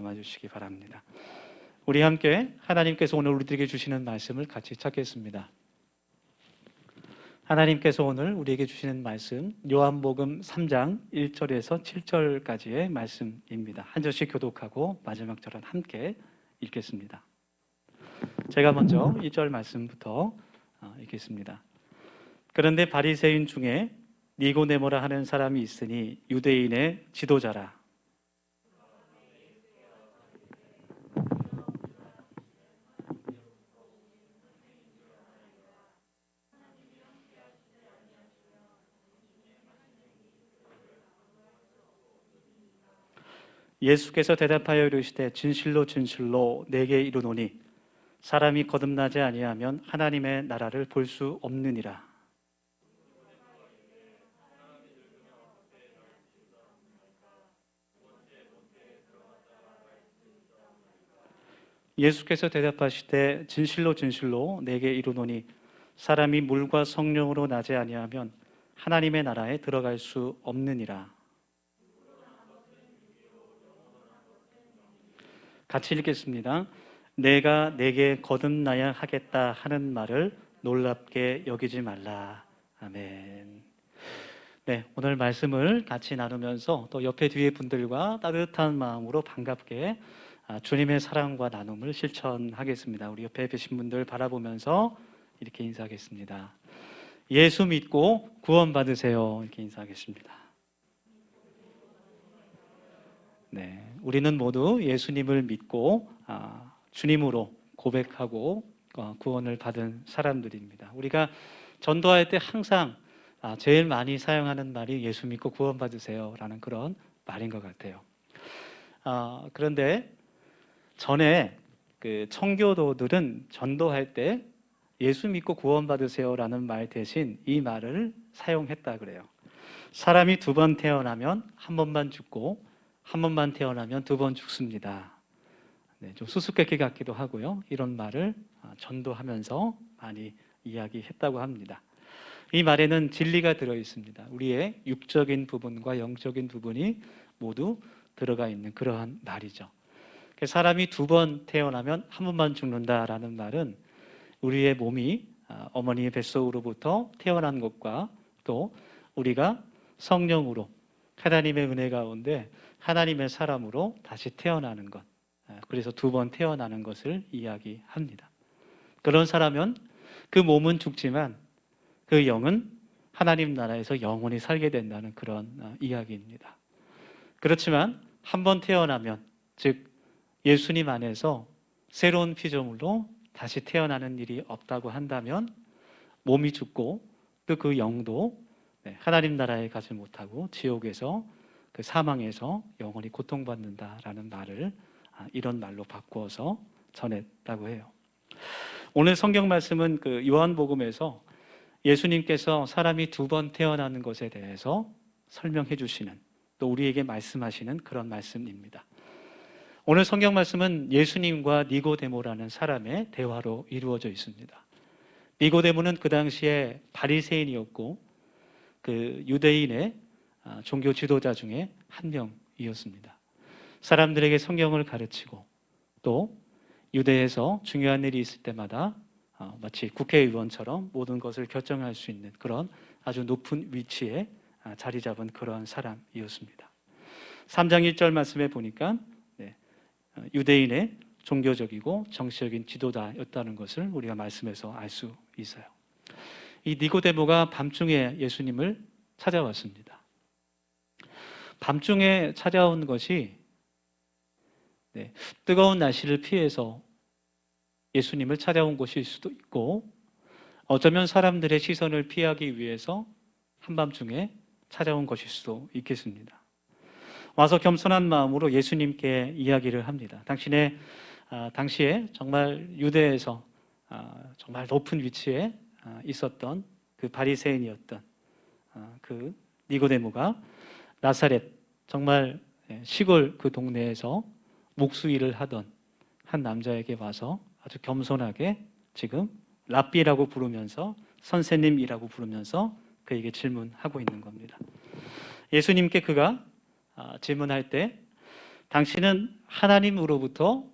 남아주시기 바랍니다. 우리 함께 하나님께서 오늘 우리들에게 주시는 말씀을 같이 찾겠습니다. 하나님께서 오늘 우리에게 주시는 말씀 요한복음 3장 1절에서 7절까지의 말씀입니다. 한 절씩 교독하고 마지막 절은 함께 읽겠습니다. 제가 먼저 1절 말씀부터 읽겠습니다. 그런데 바리새인 중에 니고데모라 하는 사람이 있으니 유대인의 지도자라. 예수께서 대답하여 이르시되 진실로 진실로 내게 이르노니 사람이 거듭나지 아니하면 하나님의 나라를 볼 수 없느니라. 예수께서 대답하시되 진실로 진실로 내게 이르노니 사람이 물과 성령으로 나지 아니하면 하나님의 나라에 들어갈 수 없느니라. 같이 읽겠습니다. 내가 내게 거듭나야 하겠다 하는 말을 놀랍게 여기지 말라. 아멘. 네, 오늘 말씀을 같이 나누면서 또 옆에 뒤에 분들과 따뜻한 마음으로 반갑게 주님의 사랑과 나눔을 실천하겠습니다. 우리 옆에 계신 분들 바라보면서 이렇게 인사하겠습니다. 예수 믿고 구원 받으세요. 이렇게 인사하겠습니다. 네, 우리는 모두 예수님을 믿고 주님으로 고백하고 구원을 받은 사람들입니다. 우리가 전도할 때 항상 제일 많이 사용하는 말이 예수 믿고 구원 받으세요 라는 그런 말인 것 같아요. 그런데 전에 그 청교도들은 전도할 때 예수 믿고 구원 받으세요 라는 말 대신 이 말을 사용했다 그래요. 사람이 두 번 태어나면 한 번만 죽고 한 번만 태어나면 두 번 죽습니다. 네, 좀 수수께끼 같기도 하고요. 이런 말을 전도하면서 많이 이야기했다고 합니다. 이 말에는 진리가 들어 있습니다. 우리의 육적인 부분과 영적인 부분이 모두 들어가 있는 그러한 말이죠. 사람이 두 번 태어나면 한 번만 죽는다라는 말은 우리의 몸이 어머니의 뱃속으로부터 태어난 것과 또 우리가 성령으로 하나님의 은혜 가운데 하나님의 사람으로 다시 태어나는 것, 그래서 두 번 태어나는 것을 이야기합니다. 그런 사람은 그 몸은 죽지만 그 영은 하나님 나라에서 영원히 살게 된다는 그런 이야기입니다. 그렇지만 한 번 태어나면, 즉 예수님 안에서 새로운 피조물로 다시 태어나는 일이 없다고 한다면 몸이 죽고 또 그 영도 하나님 나라에 가지 못하고 지옥에서 그 사망에서 영원히 고통받는다라는 말을 이런 말로 바꾸어서 전했다고 해요. 오늘 성경 말씀은 그 요한복음에서 예수님께서 사람이 두 번 태어나는 것에 대해서 설명해 주시는, 또 우리에게 말씀하시는 그런 말씀입니다. 오늘 성경 말씀은 예수님과 니고데모라는 사람의 대화로 이루어져 있습니다. 니고데모는 그 당시에 바리새인이었고 그 유대인의 종교 지도자 중에 한 명이었습니다. 사람들에게 성경을 가르치고 또 유대에서 중요한 일이 있을 때마다 마치 국회의원처럼 모든 것을 결정할 수 있는 그런 아주 높은 위치에 자리 잡은 그러한 사람이었습니다. 3장 1절 말씀에 보니까 유대인의 종교적이고 정치적인 지도자였다는 것을 우리가 말씀에서 알 수 있어요. 이 니고데모가 밤중에 예수님을 찾아왔습니다. 밤중에 찾아온 것이 뜨거운 날씨를 피해서 예수님을 찾아온 것일 수도 있고, 어쩌면 사람들의 시선을 피하기 위해서 한밤중에 찾아온 것일 수도 있겠습니다. 와서 겸손한 마음으로 예수님께 이야기를 합니다. 당시에 정말 유대에서 정말 높은 위치에 있었던 그 바리새인이었던 그 니고데모가 나사렛 정말 시골 그 동네에서 목수일을 하던 한 남자에게 와서 아주 겸손하게 지금 랍비라고 부르면서 선생님이라고 부르면서 그에게 질문하고 있는 겁니다. 예수님께 그가 질문할 때 당신은 하나님으로부터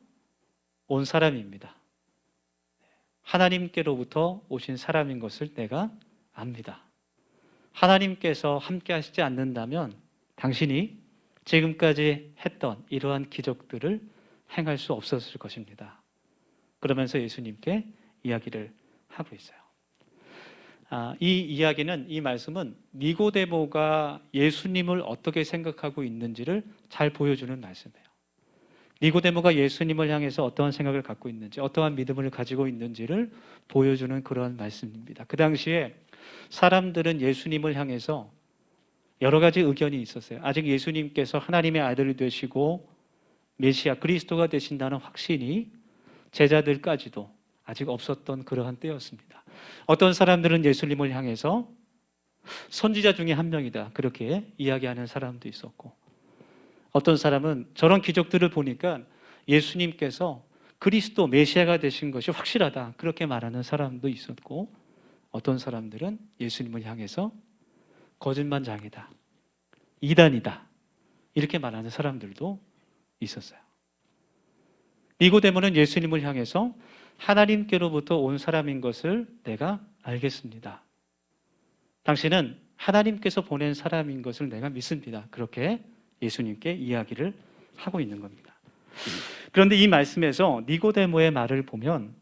온 사람입니다. 하나님께로부터 오신 사람인 것을 내가 압니다. 하나님께서 함께 하시지 않는다면 당신이 지금까지 했던 이러한 기적들을 행할 수 없었을 것입니다. 그러면서 예수님께 이야기를 하고 있어요. 이 이야기는, 이 말씀은 니고데모가 예수님을 어떻게 생각하고 있는지를 잘 보여주는 말씀이에요. 니고데모가 예수님을 향해서 어떠한 생각을 갖고 있는지, 어떠한 믿음을 가지고 있는지를 보여주는 그러한 말씀입니다. 그 당시에 사람들은 예수님을 향해서 여러 가지 의견이 있었어요. 아직 예수님께서 하나님의 아들이 되시고 메시아 그리스도가 되신다는 확신이 제자들까지도 아직 없었던 그러한 때였습니다. 어떤 사람들은 예수님을 향해서 선지자 중에 한 명이다, 그렇게 이야기하는 사람도 있었고, 어떤 사람은 저런 기적들을 보니까 예수님께서 그리스도 메시아가 되신 것이 확실하다, 그렇게 말하는 사람도 있었고, 어떤 사람들은 예수님을 향해서 거짓말장이다, 이단이다, 이렇게 말하는 사람들도 있었어요. 니고데모는 예수님을 향해서 하나님께로부터 온 사람인 것을 내가 알겠습니다. 당신은 하나님께서 보낸 사람인 것을 내가 믿습니다. 그렇게 예수님께 이야기를 하고 있는 겁니다. 그런데 이 말씀에서 니고데모의 말을 보면,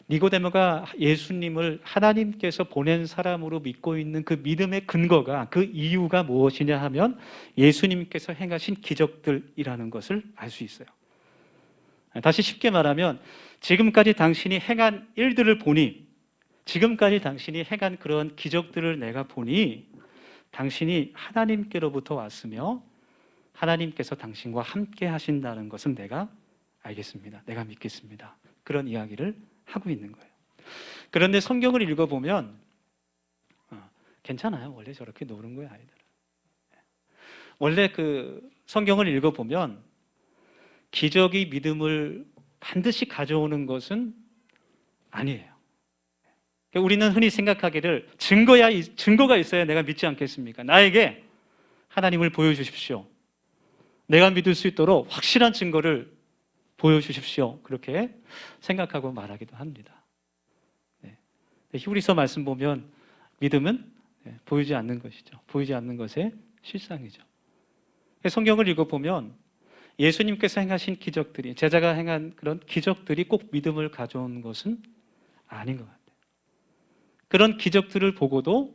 니고데모가 예수님을 하나님께서 보낸 사람으로 믿고 있는 그 믿음의 근거가, 그 이유가 무엇이냐 하면 예수님께서 행하신 기적들이라는 것을 알 수 있어요. 다시 쉽게 말하면 지금까지 당신이 행한 일들을 보니, 지금까지 당신이 행한 그런 기적들을 내가 보니 당신이 하나님께로부터 왔으며 하나님께서 당신과 함께 하신다는 것은 내가 알겠습니다. 내가 믿겠습니다. 그런 이야기를 하고 있는 거예요. 그런데 성경을 읽어보면 괜찮아요. 원래 저렇게 노는 거예요, 아이들은. 원래 그 성경을 읽어보면 기적이 믿음을 반드시 가져오는 것은 아니에요. 우리는 흔히 생각하기를 증거가 있어야 내가 믿지 않겠습니까? 나에게 하나님을 보여주십시오. 내가 믿을 수 있도록 확실한 증거를 보여주십시오. 그렇게 생각하고 말하기도 합니다. 히브리서 말씀 보면 믿음은 보이지 않는 것이죠. 보이지 않는 것의 실상이죠. 성경을 읽어보면 예수님께서 행하신 기적들이, 제자가 행한 그런 기적들이 꼭 믿음을 가져온 것은 아닌 것 같아요. 그런 기적들을 보고도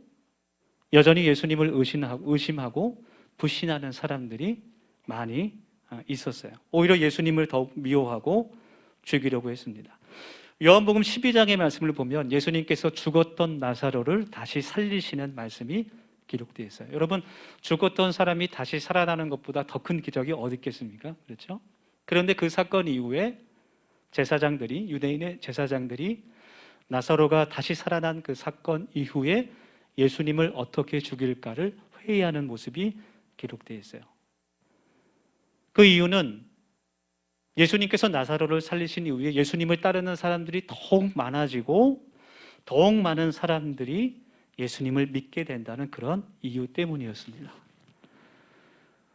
여전히 예수님을 의심하고 불신하는 사람들이 많이 있었어요. 오히려 예수님을 더욱 미워하고 죽이려고 했습니다. 요한복음 12장의 말씀을 보면 예수님께서 죽었던 나사로를 다시 살리시는 말씀이 기록되어 있어요. 여러분, 죽었던 사람이 다시 살아나는 것보다 더 큰 기적이 어디 있겠습니까? 그렇죠? 그런데 그 사건 이후에 유대인의 제사장들이 나사로가 다시 살아난 그 사건 이후에 예수님을 어떻게 죽일까를 회의하는 모습이 기록되어 있어요. 그 이유는 예수님께서 나사로를 살리신 이후에 예수님을 따르는 사람들이 더욱 많아지고 더욱 많은 사람들이 예수님을 믿게 된다는 그런 이유 때문이었습니다.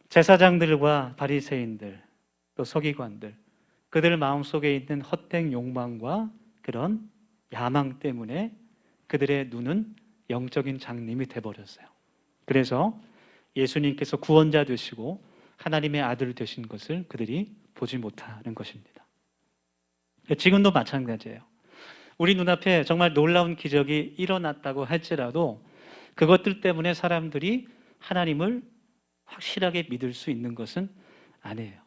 제사장들과 바리새인들, 또 서기관들, 그들 마음속에 있는 헛된 욕망과 그런 야망 때문에 그들의 눈은 영적인 장님이 돼버렸어요. 그래서 예수님께서 구원자 되시고 하나님의 아들 되신 것을 그들이 보지 못하는 것입니다. 지금도 마찬가지예요. 우리 눈앞에 정말 놀라운 기적이 일어났다고 할지라도 그것들 때문에 사람들이 하나님을 확실하게 믿을 수 있는 것은 아니에요.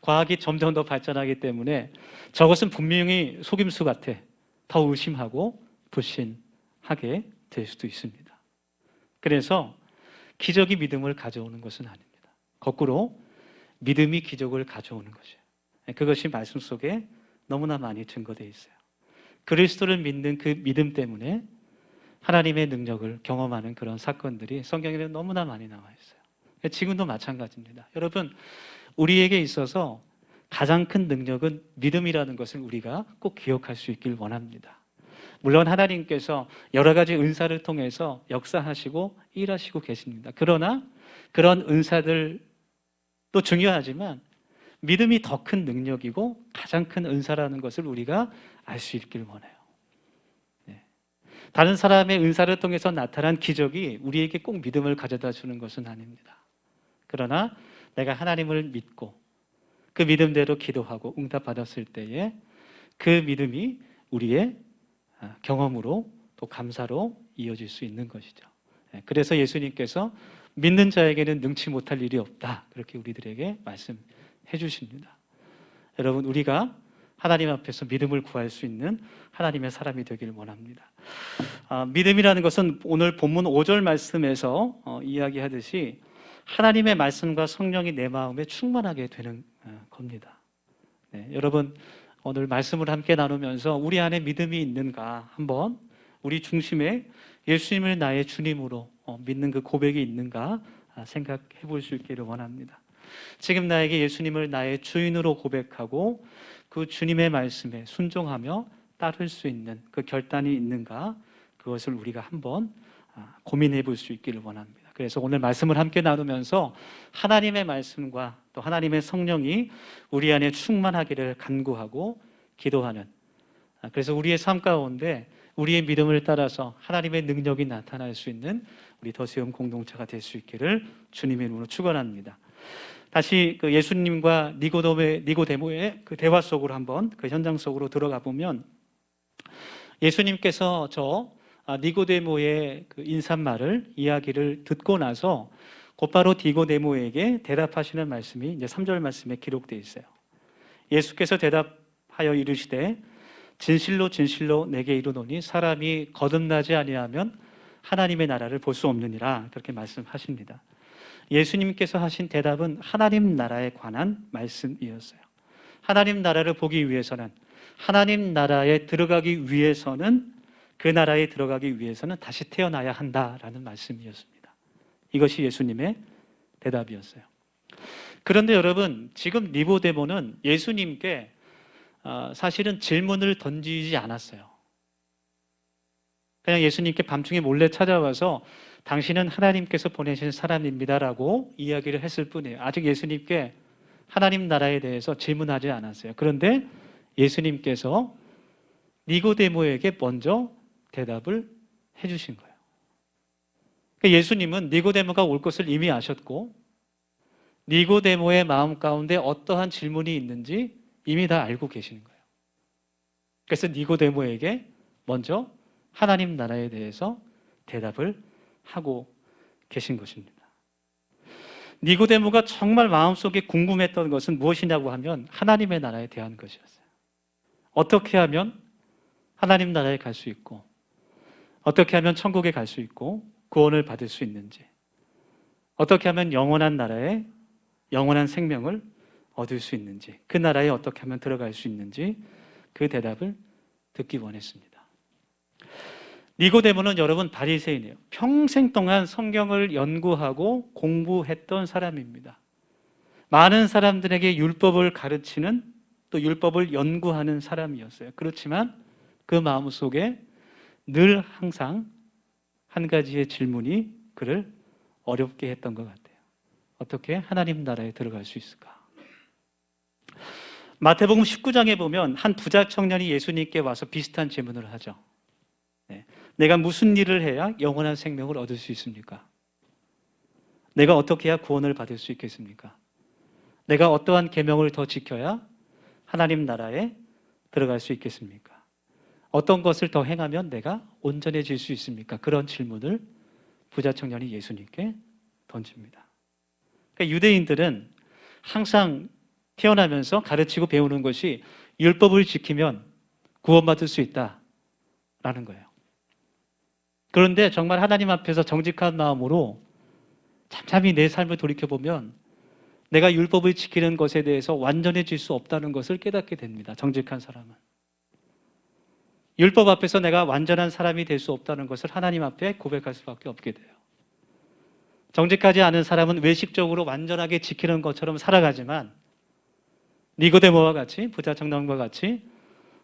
과학이 점점 더 발전하기 때문에 저것은 분명히 속임수 같아, 더 의심하고 불신하게 될 수도 있습니다. 그래서 기적이 믿음을 가져오는 것은 아닙니다. 거꾸로 믿음이 기적을 가져오는 것이에요. 그것이 말씀 속에 너무나 많이 증거되어 있어요. 그리스도를 믿는 그 믿음 때문에 하나님의 능력을 경험하는 그런 사건들이 성경에는 너무나 많이 나와 있어요. 지금도 마찬가지입니다. 여러분, 우리에게 있어서 가장 큰 능력은 믿음이라는 것을 우리가 꼭 기억할 수 있길 원합니다. 물론 하나님께서 여러 가지 은사를 통해서 역사하시고 일하시고 계십니다. 그러나 그런 은사들도 또 중요하지만 믿음이 더 큰 능력이고 가장 큰 은사라는 것을 우리가 알 수 있기를 원해요. 네. 다른 사람의 은사를 통해서 나타난 기적이 우리에게 꼭 믿음을 가져다 주는 것은 아닙니다. 그러나 내가 하나님을 믿고 그 믿음대로 기도하고 응답받았을 때에 그 믿음이 우리의 경험으로 또 감사로 이어질 수 있는 것이죠. 그래서 예수님께서 믿는 자에게는 능치 못할 일이 없다, 그렇게 우리들에게 말씀해 주십니다. 여러분, 우리가 하나님 앞에서 믿음을 구할 수 있는 하나님의 사람이 되길 원합니다. 믿음이라는 것은 오늘 본문 5절 말씀에서 이야기하듯이 하나님의 말씀과 성령이 내 마음에 충만하게 되는 겁니다. 네, 여러분, 오늘 말씀을 함께 나누면서 우리 안에 믿음이 있는가 한번 우리 중심에 예수님을 나의 주님으로 믿는 그 고백이 있는가 생각해 볼 수 있기를 원합니다. 지금 나에게 예수님을 나의 주인으로 고백하고 그 주님의 말씀에 순종하며 따를 수 있는 그 결단이 있는가, 그것을 우리가 한번 고민해 볼 수 있기를 원합니다. 그래서 오늘 말씀을 함께 나누면서 하나님의 말씀과 또 하나님의 성령이 우리 안에 충만하기를 간구하고 기도하는, 그래서 우리의 삶 가운데 우리의 믿음을 따라서 하나님의 능력이 나타날 수 있는 우리 더세움 공동체가 될 수 있기를 주님의 이름으로 축원합니다. 다시 그 예수님과 니고데모의 그 대화 속으로 한번 그 현장 속으로 들어가 보면 예수님께서 니고데모의 그 인사말을 이야기를 듣고 나서 곧바로 니고데모에게 대답하시는 말씀이 이제 3절 말씀에 기록되어 있어요. 예수께서 대답하여 이르시되 진실로 진실로 내게 이르노니 사람이 거듭나지 아니하면 하나님의 나라를 볼 수 없느니라, 그렇게 말씀하십니다. 예수님께서 하신 대답은 하나님 나라에 관한 말씀이었어요. 하나님 나라를 보기 위해서는, 하나님 나라에 들어가기 위해서는, 그 나라에 들어가기 위해서는 다시 태어나야 한다라는 말씀이었습니다. 이것이 예수님의 대답이었어요. 그런데 여러분, 지금 니고데모는 예수님께 사실은 질문을 던지지 않았어요. 그냥 예수님께 밤중에 몰래 찾아와서 당신은 하나님께서 보내신 사람입니다라고 이야기를 했을 뿐이에요. 아직 예수님께 하나님 나라에 대해서 질문하지 않았어요. 그런데 예수님께서 니고데모에게 먼저 대답을 해주신 거예요. 그러니까 예수님은 니고데모가 올 것을 이미 아셨고 니고데모의 마음 가운데 어떠한 질문이 있는지 이미 다 알고 계시는 거예요. 그래서 니고데모에게 먼저 하나님 나라에 대해서 대답을 하고 계신 것입니다. 니고데모가 정말 마음속에 궁금했던 것은 무엇이냐고 하면 하나님의 나라에 대한 것이었어요. 어떻게 하면 하나님 나라에 갈 수 있고, 어떻게 하면 천국에 갈 수 있고 구원을 받을 수 있는지, 어떻게 하면 영원한 나라에 영원한 생명을 얻을 수 있는지, 그 나라에 어떻게 하면 들어갈 수 있는지 그 대답을 듣기 원했습니다. 니고데모는 여러분 바리새인이에요. 평생 동안 성경을 연구하고 공부했던 사람입니다. 많은 사람들에게 율법을 가르치는, 또 율법을 연구하는 사람이었어요. 그렇지만 그 마음속에 늘 항상 한 가지의 질문이 그를 어렵게 했던 것 같아요. 어떻게 하나님 나라에 들어갈 수 있을까? 마태복음 19장에 보면 한 부자 청년이 예수님께 와서 비슷한 질문을 하죠. 내가 무슨 일을 해야 영원한 생명을 얻을 수 있습니까? 내가 어떻게 해야 구원을 받을 수 있겠습니까? 내가 어떠한 계명을 더 지켜야 하나님 나라에 들어갈 수 있겠습니까? 어떤 것을 더 행하면 내가 온전해질 수 있습니까? 그런 질문을 부자 청년이 예수님께 던집니다. 그러니까 유대인들은 항상 태어나면서 가르치고 배우는 것이 율법을 지키면 구원받을 수 있다라는 거예요. 그런데 정말 하나님 앞에서 정직한 마음으로 잠잠히 내 삶을 돌이켜보면 내가 율법을 지키는 것에 대해서 완전해질 수 없다는 것을 깨닫게 됩니다. 정직한 사람은. 율법 앞에서 내가 완전한 사람이 될 수 없다는 것을 하나님 앞에 고백할 수밖에 없게 돼요. 정직하지 않은 사람은 외식적으로 완전하게 지키는 것처럼 살아가지만 니고데모와 같이, 부자 청년과 같이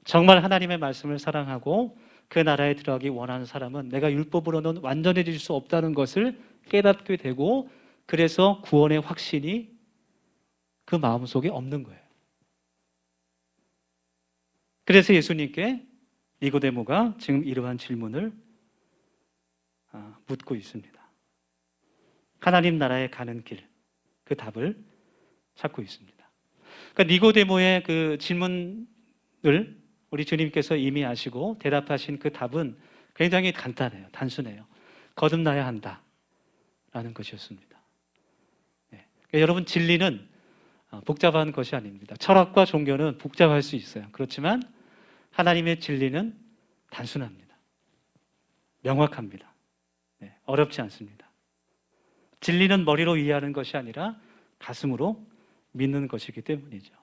정말 하나님의 말씀을 사랑하고 그 나라에 들어가기 원하는 사람은 내가 율법으로는 완전해질 수 없다는 것을 깨닫게 되고, 그래서 구원의 확신이 그 마음속에 없는 거예요. 그래서 예수님께 니고데모가 지금 이러한 질문을 묻고 있습니다. 하나님 나라에 가는 길, 그 답을 찾고 있습니다. 그러니까 니고데모의 그 질문을 우리 주님께서 이미 아시고 대답하신 그 답은 굉장히 간단해요. 단순해요. 거듭나야 한다라는 것이었습니다. 네. 그러니까 여러분, 진리는 복잡한 것이 아닙니다. 철학과 종교는 복잡할 수 있어요. 그렇지만 하나님의 진리는 단순합니다. 명확합니다. 네. 어렵지 않습니다. 진리는 머리로 이해하는 것이 아니라 가슴으로 믿는 것이기 때문이죠.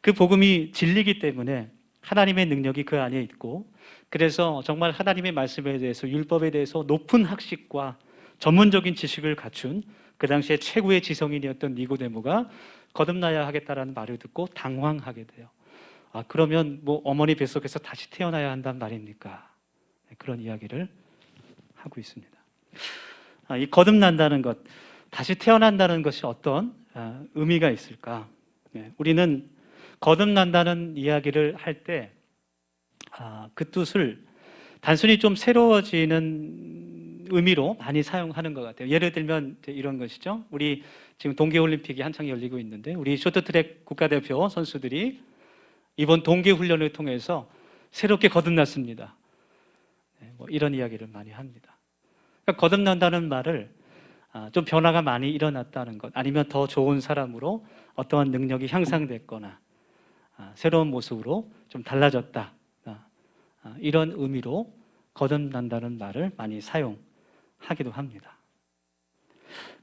그 복음이 진리이기 때문에 하나님의 능력이 그 안에 있고, 그래서 정말 하나님의 말씀에 대해서, 율법에 대해서 높은 학식과 전문적인 지식을 갖춘 그 당시에 최고의 지성인이었던 니고데모가 거듭나야 하겠다라는 말을 듣고 당황하게 돼요. 그러면 뭐 어머니 뱃속에서 다시 태어나야 한단 말입니까? 그런 이야기를 하고 있습니다. 이 거듭난다는 것, 다시 태어난다는 것이 어떤 의미가 있을까? 우리는 거듭난다는 이야기를 할 때 그 뜻을 단순히 좀 새로워지는 의미로 많이 사용하는 것 같아요. 예를 들면 이런 것이죠. 우리 지금 동계올림픽이 한창 열리고 있는데 우리 쇼트트랙 국가대표 선수들이 이번 동계훈련을 통해서 새롭게 거듭났습니다. 뭐 이런 이야기를 많이 합니다. 그러니까 거듭난다는 말을 좀 변화가 많이 일어났다는 것, 아니면 더 좋은 사람으로 어떠한 능력이 향상됐거나 새로운 모습으로 좀 달라졌다, 이런 의미로 거듭난다는 말을 많이 사용하기도 합니다.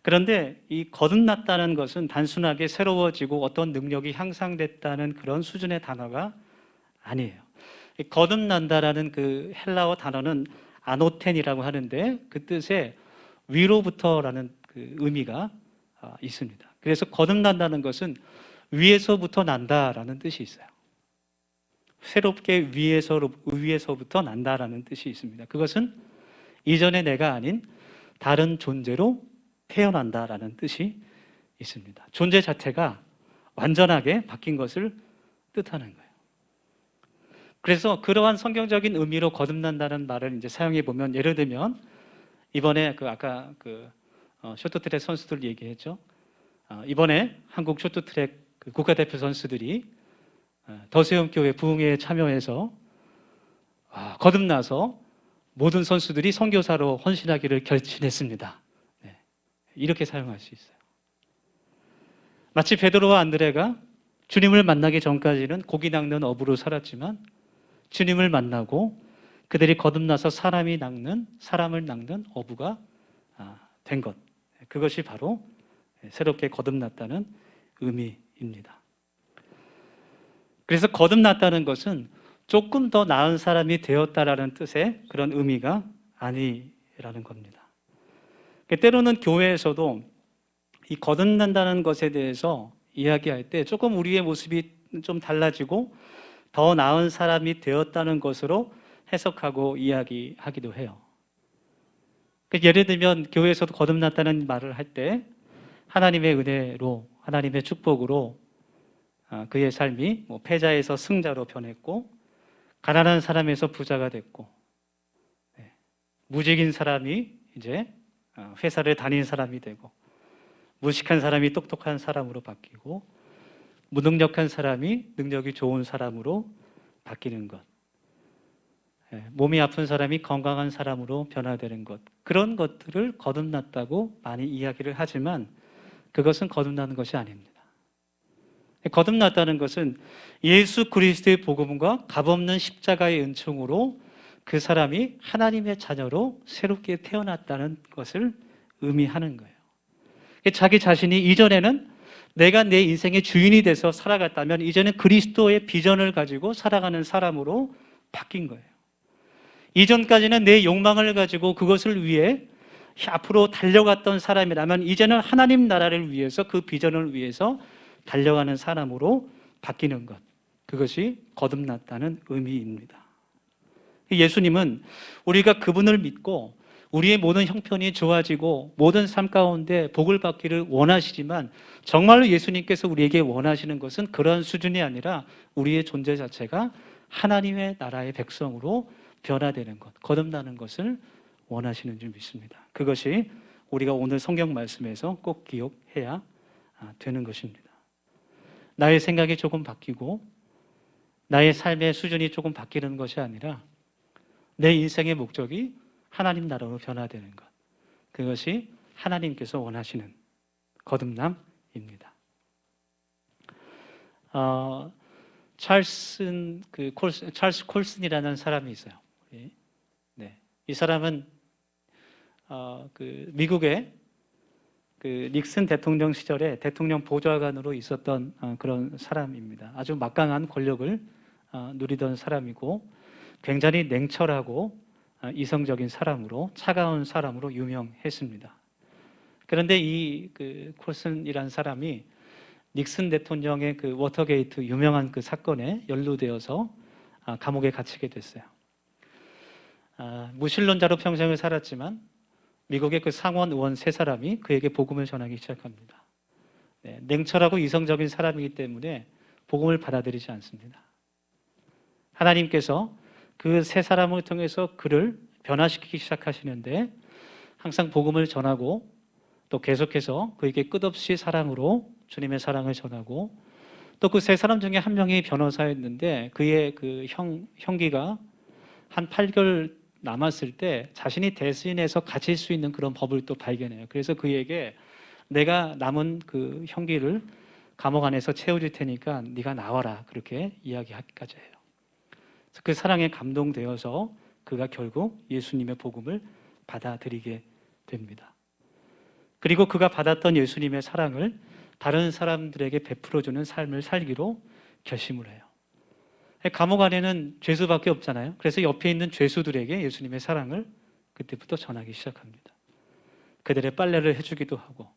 그런데 이 거듭났다는 것은 단순하게 새로워지고 어떤 능력이 향상됐다는 그런 수준의 단어가 아니에요. 거듭난다라는 그 헬라어 단어는 아노텐이라고 하는데 그 뜻에 위로부터라는 그 의미가 있습니다. 그래서 거듭난다는 것은 위에서부터 난다라는 뜻이 있어요. 새롭게 위에서부터 난다라는 뜻이 있습니다. 그것은 이전의 내가 아닌 다른 존재로 태어난다라는 뜻이 있습니다. 존재 자체가 완전하게 바뀐 것을 뜻하는 거예요. 그래서 그러한 성경적인 의미로 거듭난다는 말을 이제 사용해 보면, 예를 들면 이번에 아까 쇼트트랙 선수들 얘기했죠. 이번에 한국 쇼트트랙 국가대표 선수들이 더세움교회 부흥회에 참여해서 거듭나서 모든 선수들이 선교사로 헌신하기를 결심했습니다. 네, 이렇게 사용할 수 있어요. 마치 베드로와 안드레가 주님을 만나기 전까지는 고기 낚는 어부로 살았지만 주님을 만나고 그들이 거듭나서 사람을 낚는 어부가 된 것, 그것이 바로 새롭게 거듭났다는 의미입니다. 그래서 거듭났다는 것은 조금 더 나은 사람이 되었다라는 뜻의 그런 의미가 아니라는 겁니다. 때로는 교회에서도 이 거듭난다는 것에 대해서 이야기할 때 조금 우리의 모습이 좀 달라지고 더 나은 사람이 되었다는 것으로 해석하고 이야기하기도 해요. 예를 들면 교회에서도 거듭났다는 말을 할 때 하나님의 은혜로, 하나님의 축복으로 그의 삶이 패자에서 승자로 변했고, 가난한 사람에서 부자가 됐고, 무직인 사람이 이제 회사를 다닌 사람이 되고, 무식한 사람이 똑똑한 사람으로 바뀌고, 무능력한 사람이 능력이 좋은 사람으로 바뀌는 것, 몸이 아픈 사람이 건강한 사람으로 변화되는 것, 그런 것들을 거듭났다고 많이 이야기를 하지만 그것은 거듭나는 것이 아닙니다. 거듭났다는 것은 예수 그리스도의 복음과 값없는 십자가의 은총으로 그 사람이 하나님의 자녀로 새롭게 태어났다는 것을 의미하는 거예요. 자기 자신이 이전에는 내가 내 인생의 주인이 돼서 살아갔다면 이제는 그리스도의 비전을 가지고 살아가는 사람으로 바뀐 거예요. 이전까지는 내 욕망을 가지고 그것을 위해 앞으로 달려갔던 사람이라면 이제는 하나님 나라를 위해서, 그 비전을 위해서 달려가는 사람으로 바뀌는 것, 그것이 거듭났다는 의미입니다. 예수님은 우리가 그분을 믿고 우리의 모든 형편이 좋아지고 모든 삶 가운데 복을 받기를 원하시지만 정말로 예수님께서 우리에게 원하시는 것은 그런 수준이 아니라 우리의 존재 자체가 하나님의 나라의 백성으로 변화되는 것, 거듭나는 것을 원하시는 줄 믿습니다. 그것이 우리가 오늘 성경 말씀에서 꼭 기억해야 되는 것입니다. 나의 생각이 조금 바뀌고 나의 삶의 수준이 조금 바뀌는 것이 아니라 내 인생의 목적이 하나님 나라로 변화되는 것. 그것이 하나님께서 원하시는 거듭남입니다. 찰스 콜슨이라는 사람이 있어요. 네. 이 사람은 미국의 닉슨 대통령 시절에 대통령 보좌관으로 있었던 그런 사람입니다. 아주 막강한 권력을 누리던 사람이고 굉장히 냉철하고 이성적인 사람으로, 차가운 사람으로 유명했습니다. 그런데 이 콜슨이라는 사람이 닉슨 대통령의 워터게이트 유명한 그 사건에 연루되어서 감옥에 갇히게 됐어요. 무신론자로 평생을 살았지만 미국의 그 상원 의원 세 사람이 그에게 복음을 전하기 시작합니다. 네, 냉철하고 이성적인 사람이기 때문에 복음을 받아들이지 않습니다. 하나님께서 그 세 사람을 통해서 그를 변화시키기 시작하시는데 항상 복음을 전하고 또 계속해서 그에게 끝없이 사랑으로 주님의 사랑을 전하고 또 그 세 사람 중에 한 명이 변호사였는데 그의 그 형기가 한 8개월 남았을 때 자신이 대신해서 갇힐 수 있는 그런 법을 또 발견해요. 그래서 그에게 내가 남은 그 형기를 감옥 안에서 채워줄 테니까 네가 나와라 그렇게 이야기하기까지 해요. 그 사랑에 감동되어서 그가 결국 예수님의 복음을 받아들이게 됩니다. 그리고 그가 받았던 예수님의 사랑을 다른 사람들에게 베풀어주는 삶을 살기로 결심을 해요. 감옥 안에는 죄수밖에 없잖아요. 그래서 옆에 있는 죄수들에게 예수님의 사랑을 그때부터 전하기 시작합니다. 그들의 빨래를 해주기도 하고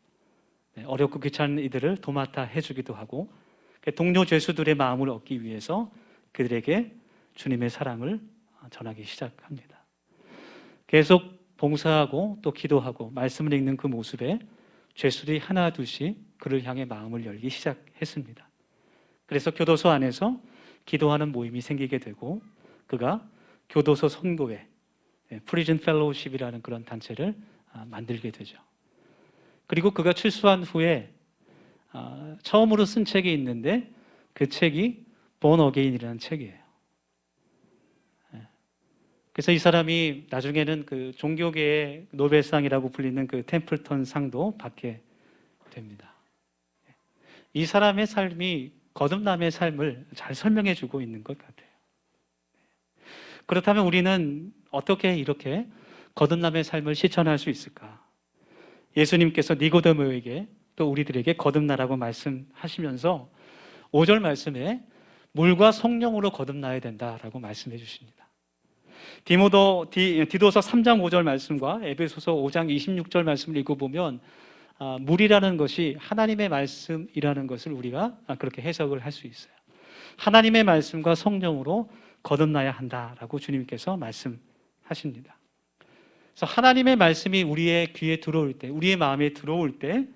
어렵고 귀찮은 이들을 도맡아 해주기도 하고 동료 죄수들의 마음을 얻기 위해서 그들에게 주님의 사랑을 전하기 시작합니다. 계속 봉사하고 또 기도하고 말씀을 읽는 그 모습에 죄수들이 하나 둘씩 그를 향해 마음을 열기 시작했습니다. 그래서 교도소 안에서 기도하는 모임이 생기게 되고 그가 교도소 선교회, 프리즌 펠로우십이라는 그런 단체를 만들게 되죠. 그리고 그가 출소한 후에 처음으로 쓴 책이 있는데 그 책이 Born Again이라는 책이에요. 그래서 이 사람이 나중에는 그 종교계의 노벨상이라고 불리는 그 템플턴 상도 받게 됩니다. 이 사람의 삶이 거듭남의 삶을 잘 설명해 주고 있는 것 같아요. 그렇다면 우리는 어떻게 이렇게 거듭남의 삶을 실천할 수 있을까? 예수님께서 니고데모에게 또 우리들에게 거듭나라고 말씀하시면서 5절 말씀에 물과 성령으로 거듭나야 된다라고 말씀해 주십니다. 디도서 3장 5절 말씀과 에베소서 5장 26절 말씀을 읽어보면 물이라는 것이 하나님의 말씀이라는 것을 우리가 그렇게 해석을 할 수 있어요. 하나님의 말씀과 성령으로 거듭나야 한다라고 주님께서 말씀하십니다. 그래서 하나님의 말씀이 우리의 귀에 들어올 때, 우리의 마음에 들어올 때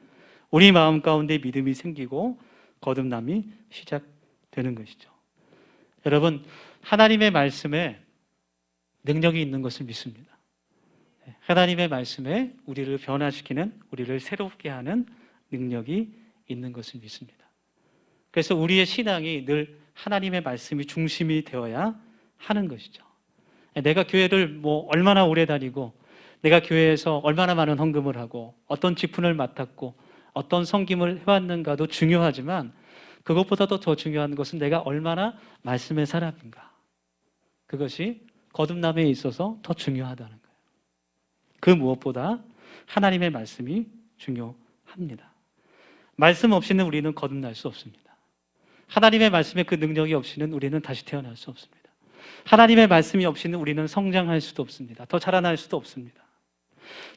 우리 마음 가운데 믿음이 생기고 거듭남이 시작되는 것이죠. 여러분, 하나님의 말씀에 능력이 있는 것을 믿습니다. 하나님의 말씀에 우리를 변화시키는, 우리를 새롭게 하는 능력이 있는 것을 믿습니다. 그래서 우리의 신앙이 늘 하나님의 말씀이 중심이 되어야 하는 것이죠. 내가 교회를 얼마나 오래 다니고 내가 교회에서 얼마나 많은 헌금을 하고 어떤 직분을 맡았고 어떤 섬김을 해왔는가도 중요하지만 그것보다도 더 중요한 것은 내가 얼마나 말씀의 사람인가. 그것이 거듭남에 있어서 더 중요하다는 거예요. 그 무엇보다 하나님의 말씀이 중요합니다. 말씀 없이는 우리는 거듭날 수 없습니다. 하나님의 말씀에 그 능력이 없이는 우리는 다시 태어날 수 없습니다. 하나님의 말씀이 없이는 우리는 성장할 수도 없습니다. 더 자라날 수도 없습니다.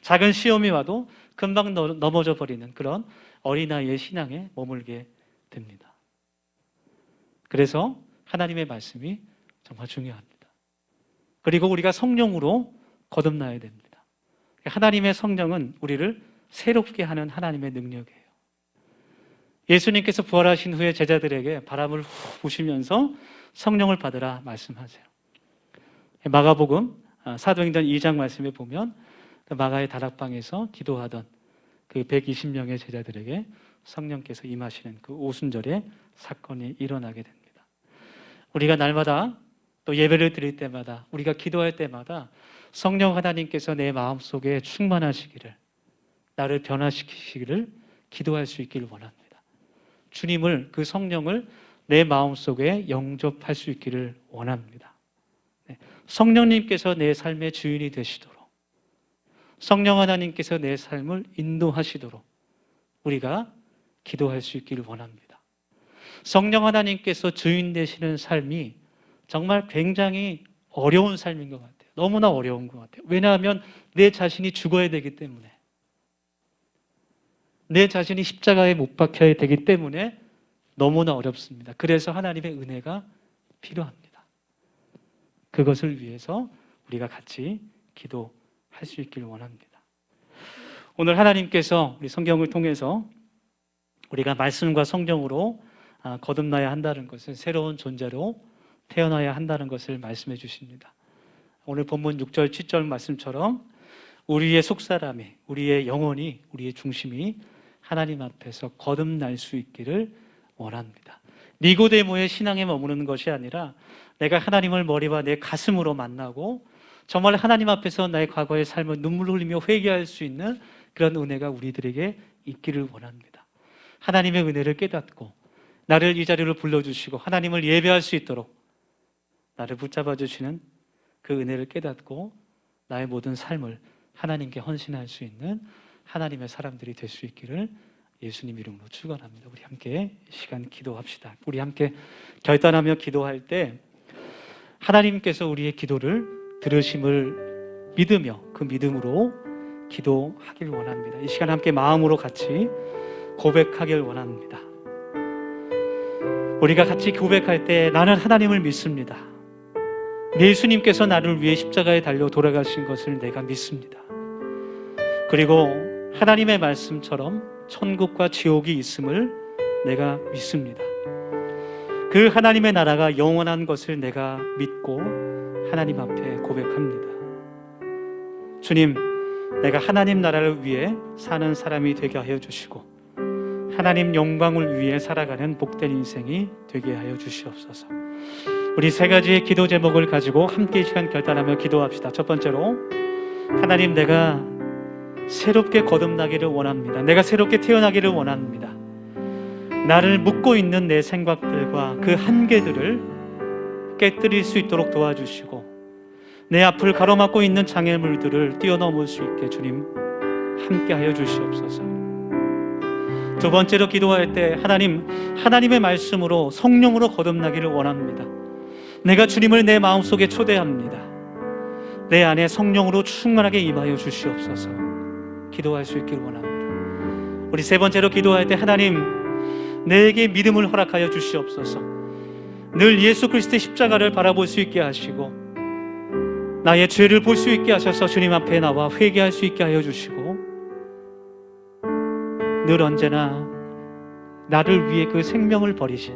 작은 시험이 와도 금방 넘어져 버리는 그런 어린아이의 신앙에 머물게 됩니다. 그래서 하나님의 말씀이 정말 중요합니다. 그리고 우리가 성령으로 거듭나야 됩니다. 하나님의 성령은 우리를 새롭게 하는 하나님의 능력이에요. 예수님께서 부활하신 후에 제자들에게 바람을 후 부시면서 성령을 받으라 말씀하세요. 마가복음 사도행전 2장 말씀에 보면 마가의 다락방에서 기도하던 그 120명의 제자들에게 성령께서 임하시는 그 오순절에 사건이 일어나게 됩니다. 우리가 날마다 또 예배를 드릴 때마다, 우리가 기도할 때마다 성령 하나님께서 내 마음속에 충만하시기를, 나를 변화시키시기를 기도할 수 있기를 원합니다. 주님을, 그 성령을 내 마음속에 영접할 수 있기를 원합니다. 성령님께서 내 삶의 주인이 되시도록, 성령 하나님께서 내 삶을 인도하시도록 우리가 기도할 수 있기를 원합니다. 성령 하나님께서 주인 되시는 삶이 정말 굉장히 어려운 삶인 것 같아요. 너무나 어려운 것 같아요. 왜냐하면 내 자신이 죽어야 되기 때문에, 내 자신이 십자가에 못 박혀야 되기 때문에 너무나 어렵습니다. 그래서 하나님의 은혜가 필요합니다. 그것을 위해서 우리가 같이 기도할 수 있기를 원합니다. 오늘 하나님께서 우리 성경을 통해서 우리가 말씀과 성령으로 거듭나야 한다는 것은 새로운 존재로 태어나야 한다는 것을 말씀해 주십니다. 오늘 본문 6절, 7절 말씀처럼 우리의 속사람이, 우리의 영혼이, 우리의 중심이 하나님 앞에서 거듭날 수 있기를 원합니다. 니고데모의 신앙에 머무르는 것이 아니라 내가 하나님을 머리와 내 가슴으로 만나고 정말 하나님 앞에서 나의 과거의 삶을 눈물을 흘리며 회개할 수 있는 그런 은혜가 우리들에게 있기를 원합니다. 하나님의 은혜를 깨닫고 나를 이 자리로 불러주시고 하나님을 예배할 수 있도록 나를 붙잡아 주시는 그 은혜를 깨닫고 나의 모든 삶을 하나님께 헌신할 수 있는 하나님의 사람들이 될 수 있기를 예수님 이름으로 축원합니다. 우리 함께 이 시간 기도합시다. 우리 함께 결단하며 기도할 때 하나님께서 우리의 기도를 들으심을 믿으며 그 믿음으로 기도하길 원합니다. 이 시간 함께 마음으로 같이 고백하길 원합니다. 우리가 같이 고백할 때 나는 하나님을 믿습니다. 예수님께서 나를 위해 십자가에 달려 돌아가신 것을 내가 믿습니다. 그리고 하나님의 말씀처럼 천국과 지옥이 있음을 내가 믿습니다. 그 하나님의 나라가 영원한 것을 내가 믿고 하나님 앞에 고백합니다. 주님, 내가 하나님 나라를 위해 사는 사람이 되게 하여 주시고 하나님 영광을 위해 살아가는 복된 인생이 되게 하여 주시옵소서. 우리 세 가지의 기도 제목을 가지고 함께 이 시간 결단하며 기도합시다. 첫 번째로, 하나님, 내가 새롭게 거듭나기를 원합니다. 내가 새롭게 태어나기를 원합니다. 나를 묶고 있는 내 생각들과 그 한계들을 깨뜨릴 수 있도록 도와주시고 내 앞을 가로막고 있는 장애물들을 뛰어넘을 수 있게 주님 함께 하여 주시옵소서. 두 번째로 기도할 때 하나님의 말씀으로 성령으로 거듭나기를 원합니다. 내가 주님을 내 마음속에 초대합니다. 내 안에 성령으로 충만하게 임하여 주시옵소서. 기도할 수 있기를 원합니다. 우리 세 번째로 기도할 때 하나님, 내게 믿음을 허락하여 주시옵소서. 늘 예수 그리스도의 십자가를 바라볼 수 있게 하시고 나의 죄를 볼 수 있게 하셔서 주님 앞에 나와 회개할 수 있게 하여 주시고 늘 언제나 나를 위해 그 생명을 버리신,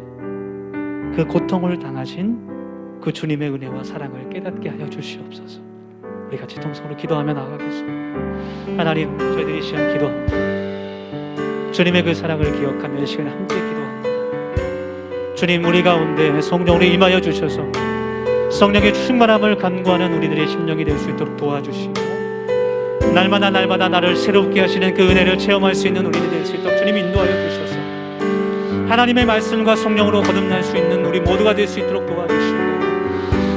그 고통을 당하신 그 주님의 은혜와 사랑을 깨닫게 하여 주시옵소서. 우리 같이 통성으로 기도하며 나아가겠습니다. 하나님, 저희들이 이 시간 기도합니다. 주님의 그 사랑을 기억하며 이 시간에 함께 기도합니다. 주님, 우리 가운데 성령으로 임하여 주셔서 성령의 충만함을 간구하는 우리들의 심령이 될 수 있도록 도와주시고 날마다 나를 새롭게 하시는 그 은혜를 체험할 수 있는 우리들이 될 수 있도록 주님 인도하여 주셔서 하나님의 말씀과 성령으로 거듭날 수 있는 우리 모두가 될 수 있도록 도와주시고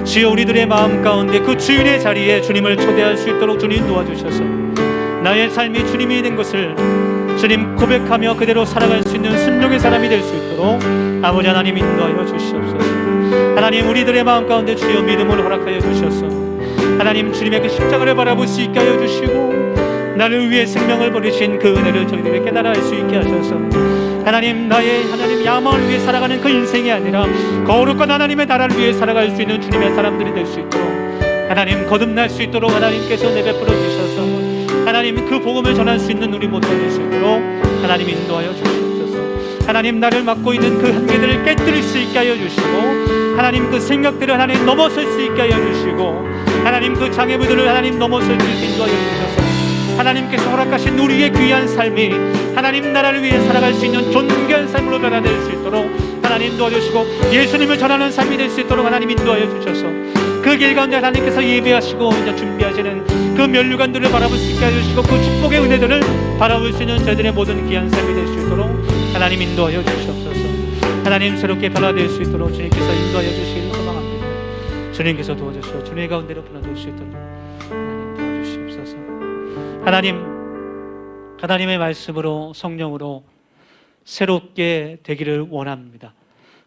주여, 우리들의 마음 가운데 그 주인의 자리에 주님을 초대할 수 있도록 주님 도와주셔서 나의 삶이 주님이 된 것을 주님 고백하며 그대로 살아갈 수 있는 순종의 사람이 될 수 있도록 아버지 하나님 인도하여 주시옵소서. 하나님, 우리들의 마음 가운데 주여 믿음을 허락하여 주셔서 하나님 주님의 그 십자가를 바라볼 수 있게 하여 주시고 나를 위해 생명을 버리신 그 은혜를 저희들이 깨달아 알 수 있게 하셔서 하나님, 나의 하나님 야망을 위해 살아가는 그 인생이 아니라 거룩한 하나님의 나라를 위해 살아갈 수 있는 주님의 사람들이 될 수 있도록 하나님 거듭날 수 있도록 하나님께서 내베풀어 주셔서 그 복음을 전할 수 있는 우리 모두가 될 수 있도록 하나님 인도하여 주시옵소서. 하나님 나를 맡고 있는 그 한계들을 깨뜨릴 수 있게 하여 주시고, 하나님 그 생각들을 하나님 넘어설 수 있게 하여 주시고, 하나님 그 장애물들을 하나님 넘어설 수 있게 인도하여 주셔서 하나님께서 허락하신 우리의 귀한 삶이 하나님 나라를 위해 살아갈 수 있는 존귀한 삶으로 변화될 수 있도록 하나님 도와주시고, 예수님을 전하는 삶이 될 수 있도록 하나님 인도하여 주셔서 그 길 가운데 하나님께서 예배하시고 이제 준비하시는 그 면류관들을 바라볼 수 있게 해주시고, 그 축복의 은혜들을 바라볼 수 있는 저희들의 모든 귀한 삶이 될 수 있도록 하나님 인도하여 주시옵소서. 하나님 새롭게 변화될 수 있도록 주님께서 인도하여 주시기를 소망합니다. 주님께서 도와주시고 주님의 가운데로 변화될 수 있도록 하나님 도와주시옵소서. 하나님의 말씀으로 성령으로 새롭게 되기를 원합니다.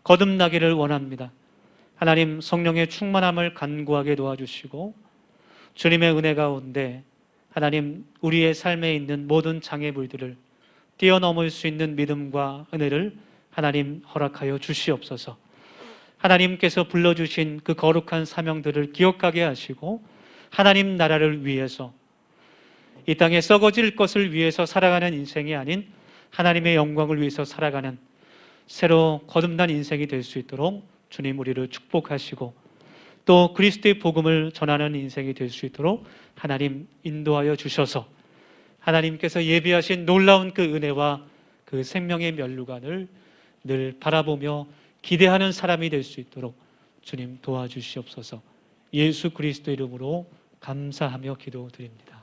거듭나기를 원합니다. 하나님 성령의 충만함을 간구하게 도와주시고, 주님의 은혜 가운데 하나님 우리의 삶에 있는 모든 장애물들을 뛰어넘을 수 있는 믿음과 은혜를 하나님 허락하여 주시옵소서. 하나님께서 불러주신 그 거룩한 사명들을 기억하게 하시고, 하나님 나라를 위해서 이 땅에 썩어질 것을 위해서 살아가는 인생이 아닌 하나님의 영광을 위해서 살아가는 새로 거듭난 인생이 될 수 있도록 주님 우리를 축복하시고, 또 그리스도의 복음을 전하는 인생이 될 수 있도록 하나님 인도하여 주셔서 하나님께서 예비하신 놀라운 그 은혜와 그 생명의 면류관을 늘 바라보며 기대하는 사람이 될 수 있도록 주님 도와주시옵소서. 예수 그리스도 이름으로 감사하며 기도드립니다.